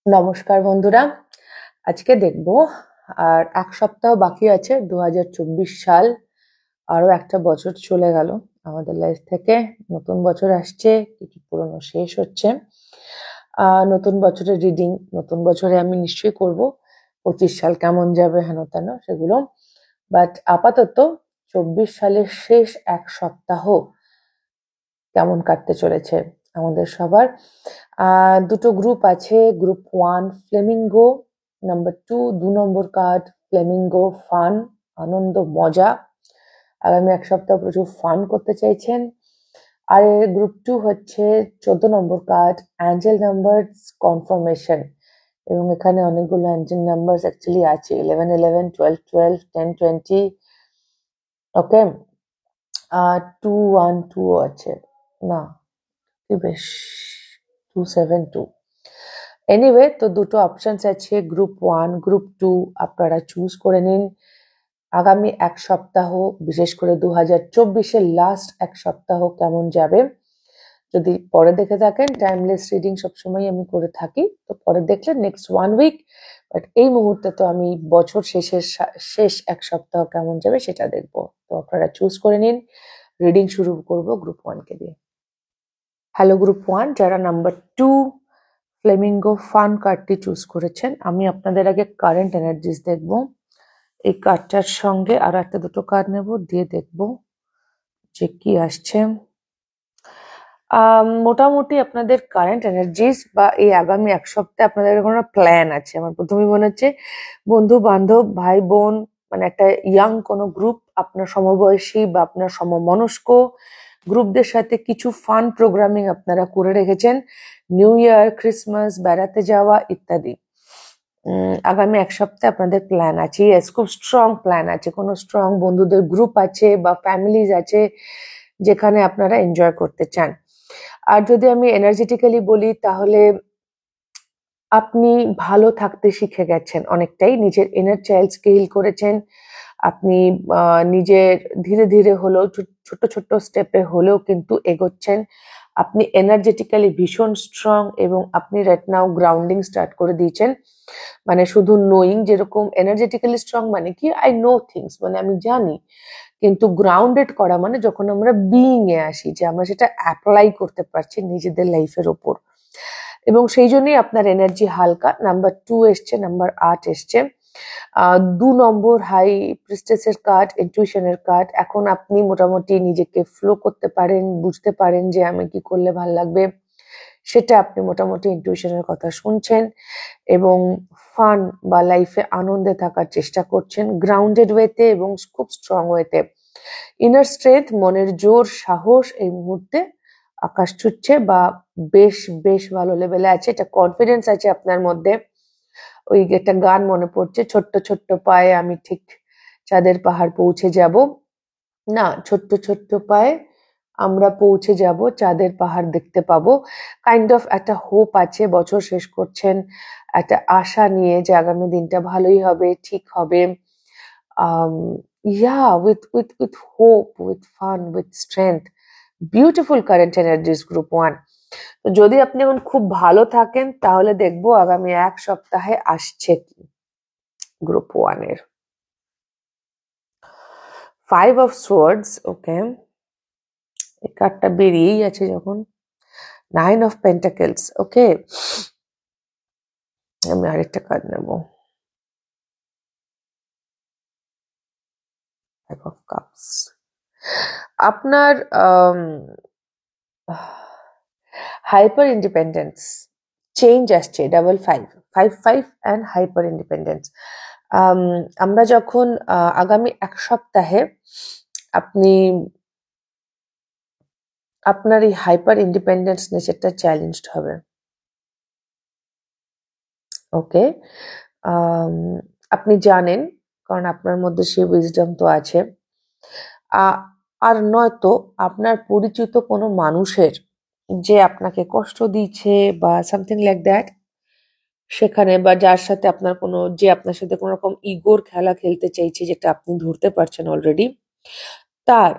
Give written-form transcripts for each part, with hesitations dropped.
নমস্কার বন্ধুরা, আজকে দেখব আর এক সপ্তাহ বাকি আছে 2024 সাল। আরো একটা বছর চলে গেল আমাদের লাইফ থেকে। নতুন বছর আসছে, কিছু পুরনো শেষ হচ্ছে। নতুন বছরের রিডিং নতুন বছরে আমি নিশ্চয়ই করব। 25 সাল কেমন যাবে হেন তেন সেগুলো। বাট আপাতত 24 সালের শেষ এক সপ্তাহ কেমন কাটতে চলেছে আমাদের সবার। দুটো গ্রুপ আছে। গ্রুপ 1 ফ্লেমিঙ্গো, নাম্বার 2 নম্বর কার্ড ফ্লেমিঙ্গো ফান, আনন্দ মজা। আগামী এক সপ্তাহ প্রচুর ফান করতে চাইছেন। আর গ্রুপ 2 হচ্ছে 14 নম্বর কার্ড অ্যাঞ্জেল নাম্বার কনফার্মেশন, এবং এখানে অনেকগুলো অ্যাঞ্জেল নাম্বার অ্যাকচুয়ালি আছে, 11 11, 12 12, 10 20। ওকে, 2 1 2 আছে না, কি বেশ 272। এনিওয়ে, তো দুটো অপশনস আছে, গ্রুপ 1 গ্রুপ 2, আপনারা চুজ করে নিন। আগামী এক সপ্তাহ, বিশেষ করে 2024-এর লাস্ট এক সপ্তাহ কেমন যাবে। যদি পরে দেখে থাকেন, টাইমলেস রিডিং সবসময় আমি করে থাকি, তো পরে দেখলে নেক্সট 1 উইক। বাট এই মুহূর্তে তো আমি বছর শেষ এক সপ্তাহ কেমন যাবে সেটা দেখবো। তো আপনারা চুজ করে নিন। রিডিং শুরু করব গ্রুপ 1 কে দিয়ে। হ্যালো গ্রুপ 1, যারা নাম্বার 2 ফ্লেমিঙ্গো ফান কার্ডটি চুজ করেছেন, আমি আপনাদের আগে কারেন্ট এনার্জিস দেখব। এই কার্ডটার সঙ্গে আরো একটা দুটো কার্ড নেব, দিয়ে দেখব যে কি আসছে। মোটামুটি আপনাদের কারেন্ট এনার্জিস বা এই আগামী এক সপ্তাহে আপনাদের কোনো প্ল্যান আছে। আমার প্রথমেই মনে হচ্ছে বন্ধু বান্ধব ভাই বোন, মানে একটা ইয়াং কোনো গ্রুপ, আপনার সমবয়সী বা আপনার সমমনস্ক গ্রুপদের সাথে কিছু ফান প্রোগ্রামিং আপনারা করে রেখেছেন। নিউ ইয়ার, ক্রিসমাস, বেড়াতে যাওয়া ইত্যাদি। আগামী এক সপ্তাহে আপনাদের প্ল্যান আছে। ইয়েস, খুব স্ট্রং প্ল্যান আছে। কোনো স্ট্রং বন্ধুদের গ্রুপ আছে বা ফ্যামিলিজ আছে যেখানে আপনারা এনজয় করতে চান। আর যদি আমি এনার্জেটিক্যালি বলি, তাহলে আপনি ভালো থাকতে শিখে গেছেন অনেকটাই, নিজের ইনার চাইল্ড স্কেল করেছেন। আপনি নিজের ধীরে ধীরে হলেও, ছোট ছোট স্টেপে হলেও কিন্তু এগোচ্ছেন। আপনি এনার্জেটিক্যালি ভীষণ স্ট্রং, এবং আপনি রাইট নাও গ্রাউন্ডিং স্টার্ট করে দিয়েছেন। মানে শুধু নোয়িং, যেরকম এনার্জেটিক্যালি স্ট্রং মানে কি, আই নো থিংস, মানে আমি জানি। কিন্তু গ্রাউন্ডেড করা মানে যখন আমরা বিইং এ আসি, যে আমরা সেটা অ্যাপ্লাই করতে পারছি নিজেদের লাইফের ওপর, এবং সেই জন্যই আপনার এনার্জি হালকা। নাম্বার 2 এসছে, নাম্বার 8 এসছে। 2 নম্বর হাই প্রিস্টেসের কার্ড, ইনটিউশনের কার্ড। এখন আপনি মোটামুটি নিজেকে ফ্লো করতে পারেন, বুঝতে পারেন যে আমি কি করলে ভাল লাগবে, সেটা আপনি মোটামুটি ইনটিউশনের কথা শুনছেন, এবং ফান বা লাইফে আনন্দে থাকার চেষ্টা করছেন গ্রাউন্ডেড ওয়েতে এবং খুব স্ট্রং ওয়েতে। ইনার স্ট্রেংথ, মনের জোর, সাহস এই মুহূর্তে আকাশ ছুটছে, বা বেশ বেশ ভালো লেভেলে আছে। এটা কনফিডেন্স আছে আপনার মধ্যে। ওই একটা গান মনে পড়ছে, ছোট্ট ছোট্ট পায়ে আমি ঠিক চাঁদের পাহাড় পৌঁছে যাব। না, ছোট্ট ছোট্ট পায়ে আমরা পৌঁছে যাব, চাঁদের পাহাড় দেখতে পাবো। কাইন্ড অফ একটা হোপ আছে। বছর শেষ করছেন একটা আশা নিয়ে যে আগামী দিনটা ভালোই হবে, ঠিক হবে। with hope, with fun, with strength. Beautiful current energies group 1. তো যদি আপনি এখন খুব ভালো থাকেন, তাহলে দেখবো আগামী এক সপ্তাহে আসছে কি গ্রুপ 1 এর। 5 of swords, ওকে, এই কার্ডটা বেরিয়েই আছে যখন। 9 of pentacles, ওকে, আমি আরেকটা কার্ড নেব। 5 of cups। আপনার হাইপার ইন্ডিপেন্ডেন্স, চেঞ্জ আসছে। 5 অ্যান্ড হাইপার ইন্ডিপেন্ডেন্স। আমরা যখন আগামী এক সপ্তাহে আপনি আপনার এই হাইপার ইন্ডিপেন্ডেন্স নেচারটা চ্যালেঞ্জড হবে। ওকে, আপনি জানেন, কারণ আপনার মধ্যে সেই উইজডম তো আছে। আর নয়তো আপনার পরিচিত কোনো মানুষের যে আপনাকে কষ্ট দিচ্ছে বা সামথিং লাইক দ্যাট, সেখানে, বা যার সাথে আপনার কোনো, যে আপনার সাথে কোনো রকম ইগোর খেলা খেলতে চাইছে, যেটা আপনি ধরতে পারছেন অলরেডি, তার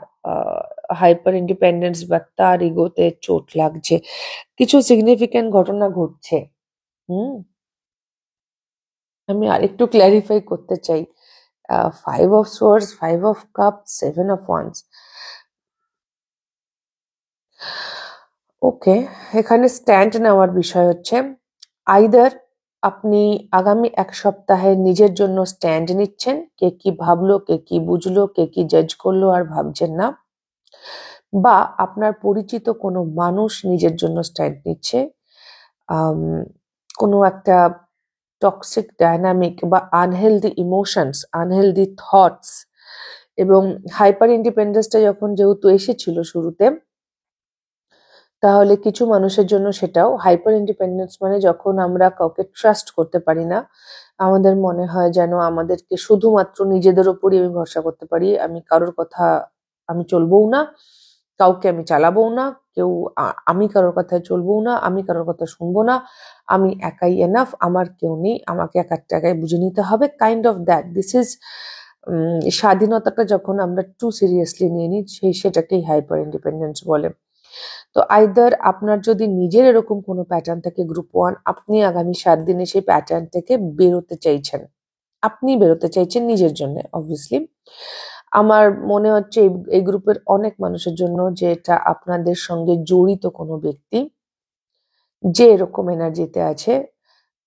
হাইপার ইন্ডিপেন্ডেন্স বা তার ইগোতে চোট লাগছে। কিছু সিগনিফিক্যান্ট ঘটনা ঘটছে। হুম আমি আরেকটু ক্ল্যারিফাই করতে চাই। 5 of swords, 5 of cups, 7 of wands. ওকে, এখানে স্ট্যান্ড নেওয়ার বিষয় হচ্ছে আইদার আপনি আগামী এক সপ্তাহে নিজের জন্য স্ট্যান্ড নিচ্ছেন, কে কি ভাবলো, কে কি বুঝলো, কে কি জাজ করলো আর ভাবছেন না, বা আপনার পরিচিত কোনো মানুষ নিজের জন্য স্ট্যান্ড নিচ্ছে। কোনো একটা টক্সিক ডায়নামিক বা আনহেলদি ইমোশনস, আনহেলদি থটস এবং হাইপার ইন্ডিপেন্ডেন্সটা যখন যেহেতু এসেছিল শুরুতে, তাহলে কিছু মানুষের জন্য সেটাও হাইপার ইন্ডিপেন্ডেন্স মানে যখন আমরা কাউকে ট্রাস্ট করতে পারি না, আমাদের মনে হয় যেন আমাদেরকে শুধুমাত্র নিজেদের ওপরই আমি ভরসা করতে পারি, আমি কারোর কথা আমি চলবও না, কাউকে আমি চালাবও না, আমি কারোর কথায় চলবও না, আমি কারোর কথা শুনবো না, আমি একাই এনাফ, আমার কেউ নেই, আমাকে একার টাকায় বুঝে নিতে হবে, kind of that. This is স্বাধীনতাটা যখন আমরা টু সিরিয়াসলি নিয়ে নিই, সেটাকেই হাইপার ইন্ডিপেন্ডেন্স বলে। তো আইদার আপনার যদি নিজের এরকম কোনো প্যাটার্ন থাকে গ্রুপ 1, আপনি আগামী 7 দিনে সেই প্যাটার্ন থেকে বেরোতে চাইছেন, আপনি বেরোতে চাইছেন নিজের জন্য অবভিয়াসলি। আমার মনে হচ্ছে এই গ্রুপের অনেক মানুষের জন্য যে এটা আপনাদের সঙ্গে জড়িত কোনো ব্যক্তি যে এরকম এনার্জিতে আছে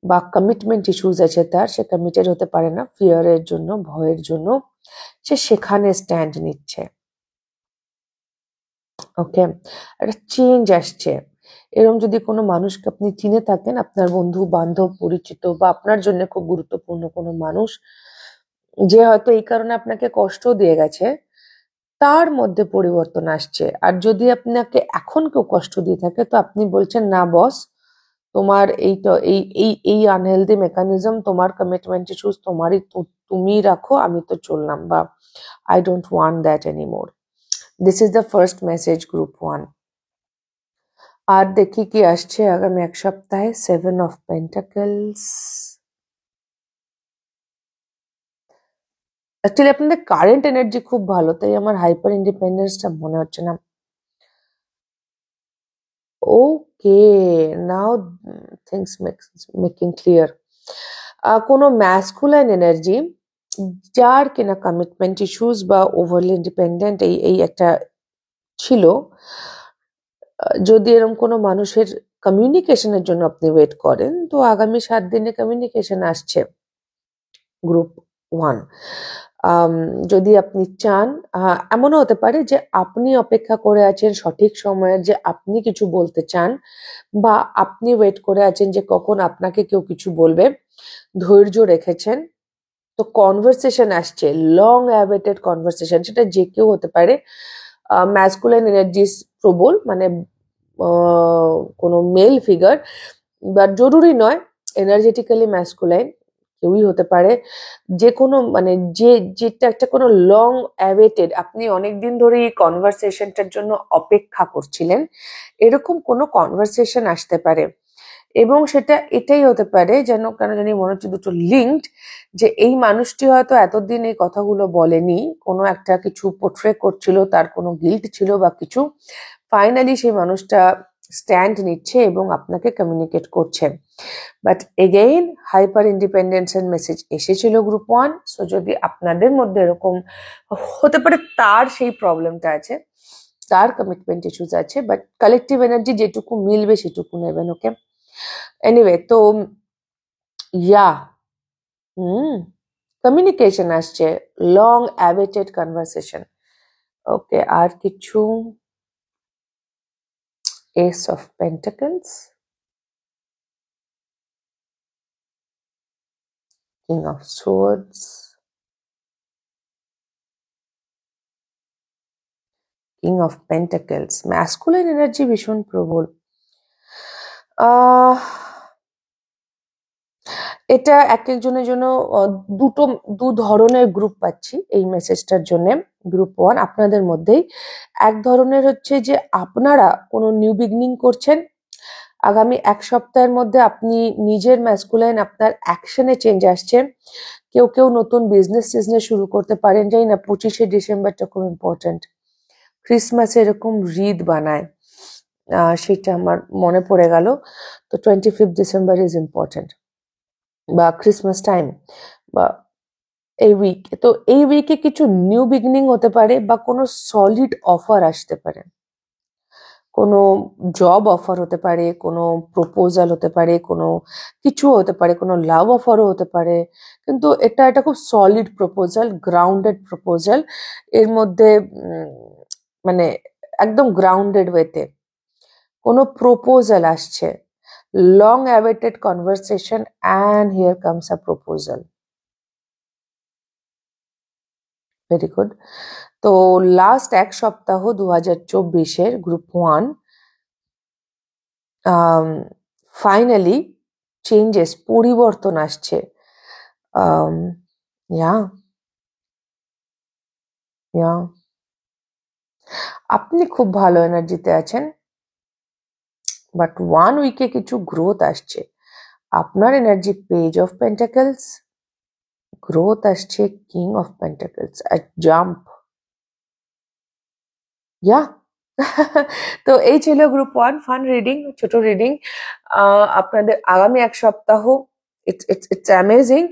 বা কমিটমেন্ট ইস্যুস আছে তার, সে কমিটেড হতে পারে না ফিয়ারের জন্য, ভয়ের জন্য, সে সেখানে স্ট্যান্ড নিচ্ছে। ওকে, একটা চেঞ্জ আসছে। এরকম যদি কোনো মানুষকে আপনি চিনে থাকেন, আপনার বন্ধু বান্ধব পরিচিত বা আপনার জন্য খুব গুরুত্বপূর্ণ কোনো মানুষ যে হয়তো এই কারণে আপনাকে কষ্ট দিয়ে গেছে, তার মধ্যে পরিবর্তন আসছে। আর যদি আপনাকে এখন কেউ কষ্ট দিয়ে থাকে, তো আপনি বলছেন না বস, তোমার এইটা এই এই এই আনহেলদি মেকানিজম, তোমার কমিটমেন্ট ইস্যুস তোমারই, তুমি রাখো, আমি তো চললাম, বা I don't want that anymore. This is the first message group 1। আর দেখি কি আসছে আগামী এক সপ্তাহে। 7 of Pentacles। অ্যাকচুয়ালি আপনাদের কারেন্ট এনার্জি খুব ভালো, তাই আমার হাইপার ইন্ডিপেন্ডেন্সটা মনে হচ্ছে না। ওকে, নাও থিংস মেকিং ক্লিয়ার। কোনো ম্যাসকুলাইন এনার্জি যার কিনা কমিটমেন্ট ইস্যুস বা ওভারলি ইন্ডিপেন্ডেন্ট এই একটা ছিল, যদি এরকম কোনো মানুষের কমিউনিকেশনের জন্য আপনি ওয়েট করেন, তো আগামী 7 দিনে কমিউনিকেশন আসছে গ্রুপ 1। যদি আপনি চান, এমনও হতে পারে যে আপনি অপেক্ষা করে আছেন সঠিক সময়ে যে আপনি কিছু বলতে চান, বা আপনি ওয়েট করে আছেন যে কখন আপনাকে কেউ কিছু বলবে, ধৈর্য রেখেছেন, তো কনভারসেশন আসছে, লং অ্যাওয়েটেড কনভারসেশন, সেটা যে কেউ হতে পারে। ম্যাসকুলাইন এনার্জিস প্রবল, মানে কোনো মেল ফিগার, বাট জরুরি নয়, এনার্জেটিক্যালি ম্যাসকুলাইন কেউই হতে পারে। যে কোনো মানে যেটা একটা কোনো লং অ্যাওয়েটেড, আপনি অনেকদিন ধরে এই কনভারসেশনটার জন্য অপেক্ষা করছিলেন, এরকম কোনো কনভারসেশন আসতে পারে। এবং সেটা এটাই হতে পারে যেন কেন জানি মনে হচ্ছে দুটো লিঙ্কড, যে এই মানুষটি হয়তো এতদিন এই কথাগুলো বলেনি, কোনো একটা কিছু পোট্রে করছিল, তার কোনো গিল্ট ছিল বা কিছু, ফাইনালি সেই মানুষটা স্ট্যান্ড নিচ্ছে এবং আপনাকে কমিউনিকেট করছে। বাট এগেইন হাইপার ইন্ডিপেন্ডেন্সের মেসেজ এসেছিল গ্রুপ 1। সো যদি আপনাদের মধ্যে এরকম হতে পারে, তার সেই প্রবলেমটা আছে, তার কমিটমেন্ট ইস্যুস আছে, বাট কালেকটিভ এনার্জি যেটুকু মিলবে সেটুকু নেবেন। ওকে, এনিওয়ে, তো ইয়া কমিউনিকেশন আসছে, লং অ্যাওয়েটেড কনভারসেশন। ওকে, আর কিছু। S of pentacles, king of swords, king of pentacles. Masculine energy ভীষণ প্রবল। এটা এক একজনের জন্য দু ধরনের গ্রুপ পাচ্ছি এই মেসেজটার জন্য। গ্রুপ 1 আপনাদের মধ্যেই এক ধরনের হচ্ছে যে আপনারা কোনো নিউ বিগিনিং করছেন, আগামী এক সপ্তাহের মধ্যে আপনি নিজের ম্যাসকুলাইন, আপনার অ্যাকশনে চেঞ্জ আসছে, কেউ কেউ নতুন বিজনেস শুরু করতে পারেন। জানি না 25শে ডিসেম্বরটা খুব ইম্পর্টেন্ট, ক্রিসমাসে এরকম রিদ বানায়, সেটা আমার মনে পড়ে গেল। তো 25th ডিসেম্বর ইজ ইম্পর্টেন্ট। বা ক্রিসমাস টাইম বা এই উইক, তো এই উইকে কিছু নিউ বিগিনিং হতে পারে বা কোনো সলিড অফার আসতে পারে, কোনো জব অফার হতে পারে, কোনো প্রপোজাল হতে পারে, কোনো কিছু হতে পারে, কোনো লাভ অফারও হতে পারে। কিন্তু এটা খুব সলিড প্রপোজাল, গ্রাউন্ডেড প্রপোজাল। এর মধ্যে মানে একদম গ্রাউন্ডেড ওয়েতে কোনো প্রপোজাল আসছে, long awaited conversation, and here comes a proposal. Very good. তো লাস্ট এক সপ্তাহ 2024-এর গ্রুপ 1 ফাইনালি চেঞ্জেস, পরিবর্তন আসছে। ইয়া ইয়া আপনি খুব ভালো এনার্জিতে আছেন, বাট 1 উইকে কিছু গ্রোথ আসছে। আপনার energy page of pentacles, growth আসছে কিং অফ পেন্টাকলস, জাম্প। ইয়া তো এই ছিল গ্রুপ 1 ফান রিডিং, ছোট রিডিং। আপনাদের আগামী এক সপ্তাহ it's amazing,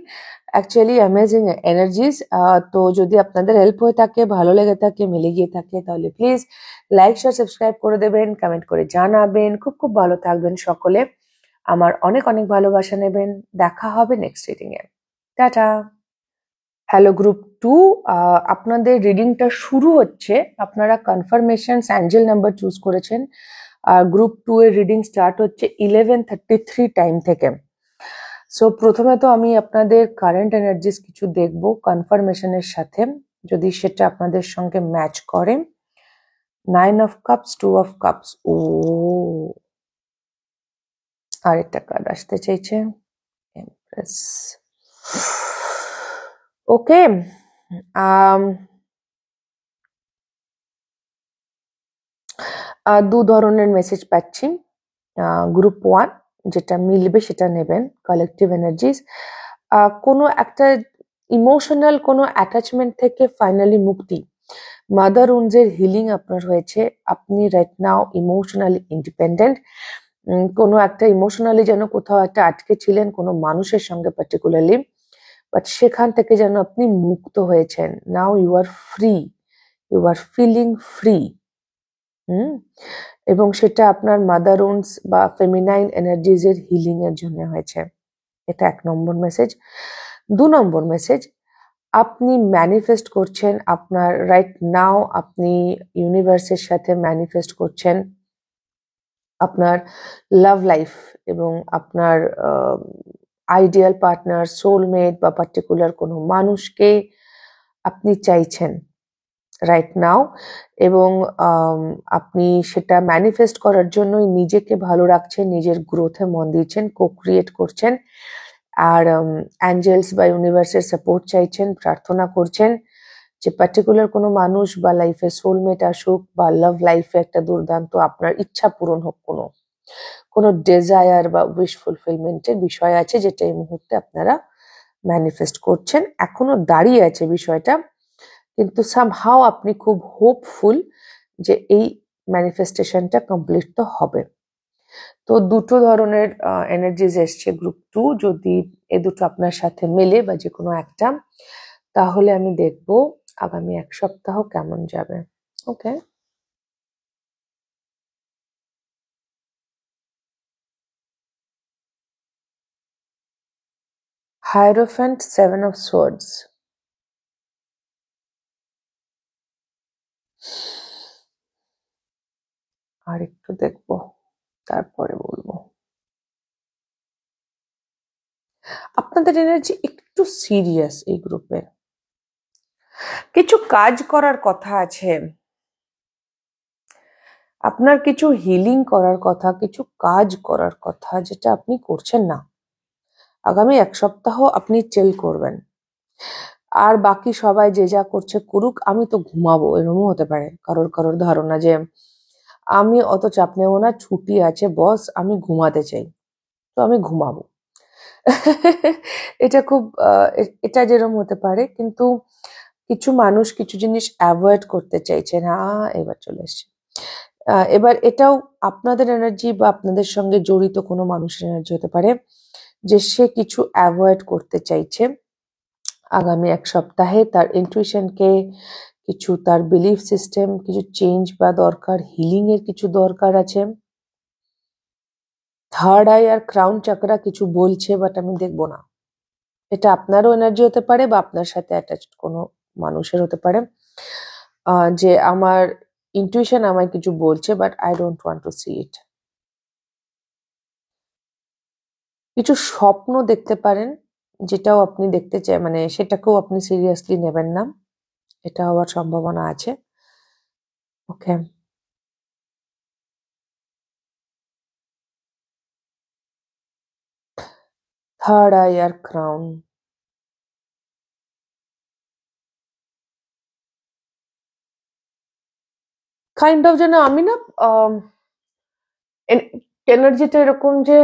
actually amazing energies. তো যদি আপনাদের হেল্প হয়ে থাকে, ভালো লেগে থাকে, মিলে গিয়ে থাকে, তাহলে প্লিজ লাইক শেয়ার সাবস্ক্রাইব করে দেবেন, কমেন্ট করে জানাবেন। খুব খুব ভালো থাকবেন সকলে, আমার অনেক অনেক ভালোবাসা নেবেন। দেখা হবে next reading a. Tata. Hello group 2, আপনাদের রিডিংটা শুরু হচ্ছে। আপনারা কনফার্মেশন অ্যাঞ্জেল নাম্বার চুজ করেছেন। আর গ্রুপ 2 এর রিডিং স্টার্ট হচ্ছে 11:33 টাইম থেকে। সো প্রথমে তো আমি আপনাদের কারেন্ট এনার্জিস কিছু দেখব কনফার্মেশনের সাথে, যদি সেটা আপনাদের সঙ্গে ম্যাচ করে। 9 অফ কাপস, 2 অফ কাপস, ও আরেকটা কার্ড আসতে চাইছে, এমপ্রেস। ওকে, দু ধরনের মেসেজ পাচ্ছি। গ্রুপ 1 যেটা মিলবে সেটা নেবেন, কালেকটিভ এনার্জিস। কোনো একটা ইমোশনাল কোনো অ্যাটাচমেন্ট থেকে ফাইনালি মুক্তি, মাদার উন্ডসের হিলিং আপনার হয়েছে। আপনি রাইট নাও ইমোশনালি ইন্ডিপেন্ডেন্ট। কোনো একটা ইমোশনালি যেন কোথাও একটা আটকে ছিলেন কোনো মানুষের সঙ্গে পার্টিকুলারলি, বাট সেখান থেকে যেন আপনি মুক্ত হয়েছেন। Now you are free, you are feeling free. এবং সেটা আপনার মাদার উন্ডস বা ফেমিনাইন এনার্জিজ এর হিলিং এর জন্য হয়েছে। এটা 1 নম্বর মেসেজ। 2 নম্বর মেসেজ, আপনি ম্যানিফেস্ট করছেন, আপনার রাইট নাও আপনি ইউনিভার্সের সাথে ম্যানিফেস্ট করছেন আপনার লাভ লাইফ এবং আপনার আইডিয়াল পার্টনার, সোলমেট বা পার্টিকুলার কোনো মানুষকে আপনি চাইছেন রাইট নাও। এবং আপনি সেটা ম্যানিফেস্ট করার জন্যই নিজেকে ভালো রাখছেন, নিজের গ্রোথে মন দিচ্ছেন, কো-ক্রিয়েট করছেন। আর অ্যাঞ্জেলস বা ইউনিভার্সের সাপোর্ট চাইছেন, প্রার্থনা করছেন যে পার্টিকুলার কোনো মানুষ বা লাইফে সোলমেট আসুক বা লাভ লাইফে একটা দুর্দান্ত আপনার ইচ্ছা পূরণ হোক, কোনো ডেজায়ার বা উইশ ফুলফিলমেন্টের বিষয় আছে যেটা এই মুহূর্তে আপনারা ম্যানিফেস্ট করছেন। এখনো দাঁড়িয়ে আছে বিষয়টা, কিন্তু সামহাও আপনি খুব হোপফুল যে এই ম্যানিফেস্টেশনটা কমপ্লিট তো হবে। তো দুটো ধরনের এনার্জিজ এসছে গ্রুপ 2। যদি এ দুটো আপনার সাথে মেলে বা যে কোনো একটা, তাহলে আমি দেখব আগামী এক সপ্তাহ কেমন যাবে। ওকে, হায়ারোফ্যান্ট, 7 অফ সোর্ডস। আর একটু দেখবো, তারপরে বলবো। আপনাদের এনার্জি একটু সিরিয়াস এই গ্রুপে, কিছু কাজ করার কথা আছে, আপনার কিছু হিলিং করার কথা, কিছু কাজ করার কথা যেটা আপনি করছেন না। আগামী এক সপ্তাহ আপনি চিল করবেন, আর বাকি সবাই যে যা করছে করুক, আমি তো ঘুমাবো, এরকমও হতে পারে কারোর কারোর ধারণা যে আমি অত চাপ নেবো না, ছুটি আছে বস, আমি ঘুমাতে চাই, তো আমি ঘুমাবো। এটা খুব এটা যেরকম হতে পারে, কিন্তু কিছু মানুষ কিছু জিনিস অ্যাভয়েড করতে চাইছেন। এবার চলে এসছে। এবার এটাও আপনাদের এনার্জি বা আপনাদের সঙ্গে জড়িত কোনো মানুষের এনার্জি হতে পারে যে সে কিছু অ্যাভয়েড করতে চাইছে আগামী এক সপ্তাহে। তার ইনটুইশনকে, কিছু তার বিলিফ সিস্টেম কিছু চেঞ্জ বা দরকার, হিলিং এর কিছু দরকার আছে। থার্ড আই আর ক্রাউন চাকরা কিছু বলছে, বাট আমি দেখবো না। এটা আপনারও এনার্জি হতে পারে বা আপনার সাথে অ্যাটাচড কোনো মানুষের হতে পারে, যে আমার ইনটুইশন আমায় কিছু বলছে, but I don't want to see it. কিছু স্বপ্ন দেখতে পারেন, যেটাও আপনি দেখতে চাই, মানে সেটাকেও আপনি সিরিয়াসলি নেবেন না, এটা হওয়ার সম্ভাবনা আছে। ওকে, থার্ড আই আর ক্রাউন। কাইন্ড অফ যেন আমি না এনার্জিটা এরকম যে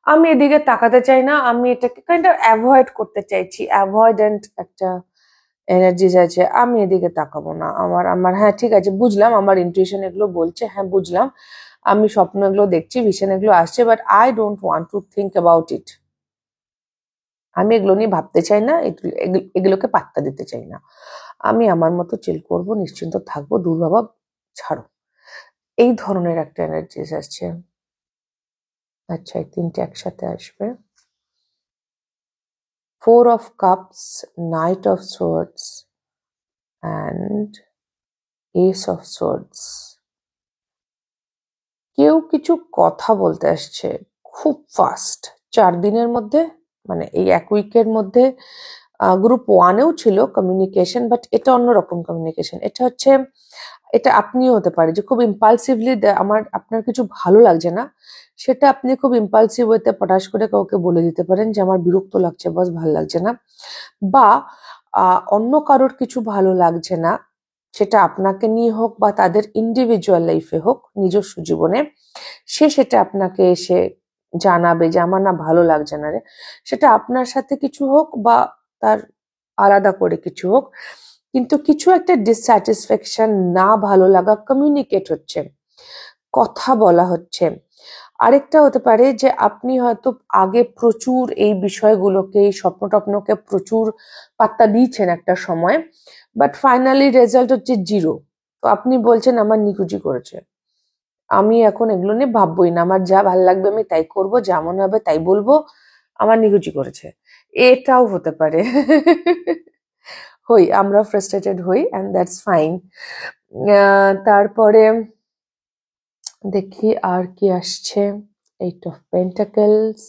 আমি এদিকে তাকাতে চাই না, আমি এটাকে কাইন্ড অফ অ্যাভয়েড করতে চাইছি, অ্যাভয়েডেন্ট একটা এনার্জিস আছে, আমি এদিকে তাকাবো না। আমার আমার হ্যাঁ ঠিক আছে, বুঝলাম আমার ইনটুইশন এগুলো বলছে, হ্যাঁ বুঝলাম, আমি স্বপ্ন এগুলো দেখছি, ভিশন এগুলো আসছে, but I don't want to think about it. আমি এগুলো নিয়ে ভাবতে চাই না, এগুলোকে পাত্তা দিতে চাই না। আমি আমার মতো চিল করব, নিশ্চিন্ত থাকবো, দুর্ভাবা ছাড়ো, এই ধরনের একটা এনার্জিস আসছে। আচ্ছা, এই তিনটে একসাথে আসবে। Four of cups, night of swords and S of swords. কেউ কিছু কথা বলতে আসছে খুব ফাস্ট 4 দিনের মধ্যে, মানে এই এক উইকের মধ্যে। গ্রুপ ওয়ানেও ছিল কমিউনিকেশন, বাট এটা অন্যরকম কমিউনিকেশন। এটা হচ্ছে, এটা আপনিও হতে পারে যে খুব ইম্পালসিভলি আপনার কিছু ভালো লাগছে না, সেটা আপনি খুব ইম্পালসিভ ওয়েতে পটাশ করে কাউকে বলে দিতে পারেন যে আমার বিরক্ত লাগছে, বস ভালো লাগছে না। বা অন্য কারোর কিছু ভালো লাগছে না, সেটা আপনাকে নিয়ে হোক বা তাদের ইন্ডিভিজুয়াল লাইফে হোক, নিজস্ব জীবনে, সেটা আপনাকে এসে জানাবে যে আমার না ভালো লাগছে না রে। সেটা আপনার সাথে কিছু হোক বা তার আলাদা করে কিছু হোক, কিন্তু কিছু একটা ডিসস্যাটিসফ্যাকশন, না ভালো লাগা কমিউনিকেট হচ্ছে, কথা বলা হচ্ছে। আরেকটা হতে পারে যে আপনি হয়তো আগে প্রচুর এই বিষয়গুলোকে, এই স্বপ্ন টপ্নকে প্রচুর পাত্তা দিয়েছেন একটা সময়, বাট ফাইনালি রেজাল্ট হচ্ছে 0। তো আপনি বলছেন আমার নিকুচি করেছে, আমি এখন এগুলো নিয়ে ভাববোই না, আমার যা ভালো লাগবে আমি তাই করব, যেমন হবে তাই বলবো, আমার নিকুচি করেছে। এটাও হতে পারে। হই, আমরা ফ্রাস্ট্রেটেড হই, অ্যান্ড দ্যাটস ফাইন। তারপরে দেখি আর কি আসছে। 8 অফ পেন্টাকেলস।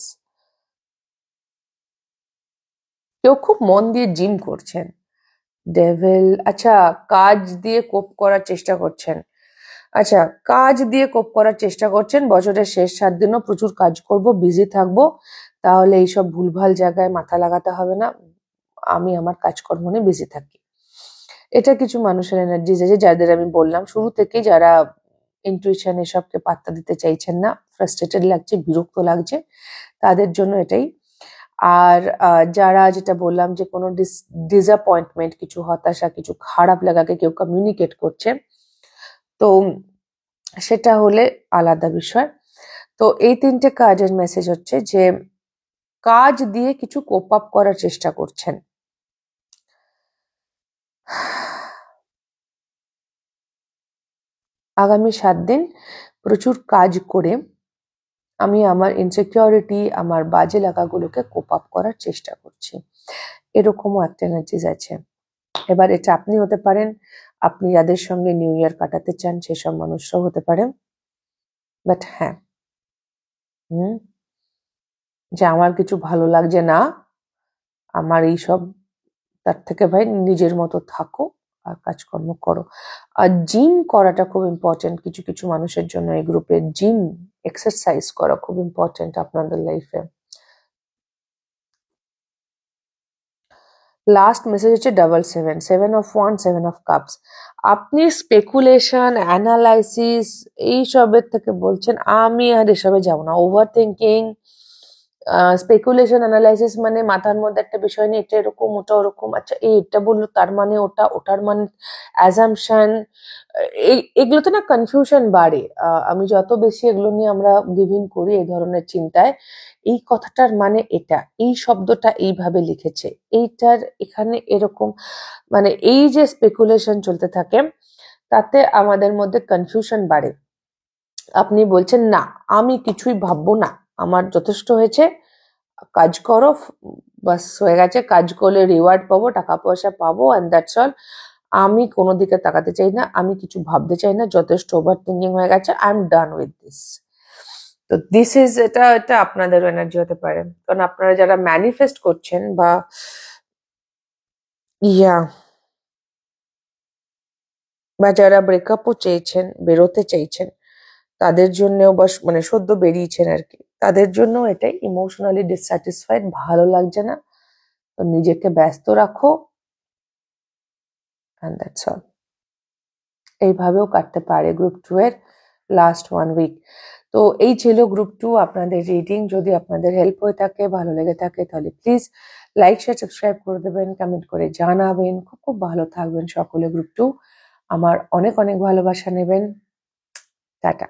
কেউ খুব মন দিয়ে জিম করছেন। ডেভিল, আচ্ছা, কাজ দিয়ে কোপ করার চেষ্টা করছেন। আচ্ছা, কাজ দিয়ে কোপ করার চেষ্টা করছেন, বছরের শেষ 7 দিনও প্রচুর কাজ করব, বিজি থাকবো, তাহলে এইসব ভুলভাল জায়গায় মাথা লাগাতে হবে না, আমি আমার কাজকর্ম নিয়ে বিজি থাকি। এটা কিছু মানুষের এনার্জি আছে যাদের আমি বললাম শুরু থেকে, যারা ইনটুইশন এসবকে পাত্তা দিতে চাইছেন না, ফ্রাস্ট্রেটেড লাগছে, বিরক্ত লাগছে, তাদের জন্য এটাই। আর যারা, যেটা বললাম যে কোনো ডিসঅ্যাপয়েন্টমেন্ট, কিছু হতাশা, কিছু খারাপ লাগাকে কেউ কমিউনিকেট করছে, তো সেটা হলে আলাদা বিষয়। তো এই 3টে কাজের মেসেজ হচ্ছে যে কাজ দিয়ে কিছু কোপ আপ করার চেষ্টা করছেন। আগামী 7 দিন প্রচুর কাজ করে আমি আমার ইনসিকিউরিটি, আমার বাজে লাগাগুলোকে কোপ আপ করার চেষ্টা করছি, এরকমও একটা এনার্জিজ আছে। এবার এটা আপনি হতে পারেন, আপনি যাদের সঙ্গে নিউ ইয়ার কাটাতে চান সেসব মানুষরাও হতে পারেন, বাট হ্যাঁ, যে আমার কিছু ভালো লাগছে না, আমার এইসব, তার থেকে ভাই নিজের মতো থাকো আর কাজকর্ম করো। আর জিম করাটা খুব ইম্পর্টেন্ট কিছু কিছু মানুষের জন্য, এই গ্রুপে জিম এক্সারসাইজ করা খুব ইম্পর্টেন্ট আপনাদের লাইফে। লাস্ট মেসেজ হচ্ছে 777, 7 of Wands, 7 of Cups। আপনি স্পেকুলেশন, অ্যানালাইসিস এইসবের থেকে বলছেন আমি আর এসবে যাবো না, ওভার থিঙ্কিং, স্পেকুলেশন অ্যানালাইসিস মানে মাথার মধ্যে একটা বিষয় নিয়ে এটা এরকম ওটা ওরকম, আচ্ছা এটা বললো তার মানে ওটা, ওটার মানে অ্যাজাম্পশন, এগুলোতে না কনফিউশন বাড়ে। আমি যত বেশি এগুলো নিয়ে আমরা গিভিন করি এই ধরনের চিন্তায়, এই কথাটার মানে এটা, এই শব্দটা এইভাবে লিখেছে, এইটার এখানে এরকম, মানে এই যে স্পেকুলেশন চলতে থাকে তাতে আমাদের মধ্যে কনফিউশন বাড়ে। আপনি বলছেন না আমি কিছুই ভাববো না, আমার যথেষ্ট হয়েছে, কাজ করো, বাস হয়ে গেছে, কাজ করলে রিওয়ার্ড পাবো, টাকা পয়সা পাবো, অ্যান্ড দ্যাটস অল। আমি কোনো দিকে তাকাতে চাই না, আমি কিছু ভাবতে চাই না, যথেষ্ট ওভার থিঙ্কিং হয়ে গেছে, I am done with this. তো দিস ইজ, এটা এটা আপনাদেরও এনার্জি হতে পারে, কারণ আপনারা যারা ম্যানিফেস্ট করছেন বা ইয়া বা যারা ব্রেকআপও চেয়েছেন, বেরোতে চাইছেন, তাদের জন্যও বা মানে সদ্য বেরিয়েছেন আর কি, তাদের জন্য এটাই ইমোশনালি ডিসস্যাটিসফাইড, ভালো লাগছে না, তো নিজেকে ব্যস্ত রাখো, অ্যান্ড দ্যাটস অল। এইভাবেও কাটতে পারে গ্রুপ 2 এর লাস্ট 1 উইক। তো এই ছিল গ্রুপ 2 আপনাদের রিডিং। যদি আপনাদের হেল্প হয়ে থাকে, ভালো লেগে থাকে, তাহলে প্লিজ লাইক শেয়ার সাবস্ক্রাইব করে দেবেন, কমেন্ট করে জানাবেন। খুব খুব ভালো থাকবেন সকলে গ্রুপ 2। আমার অনেক অনেক ভালোবাসা নেবেন। টাটা।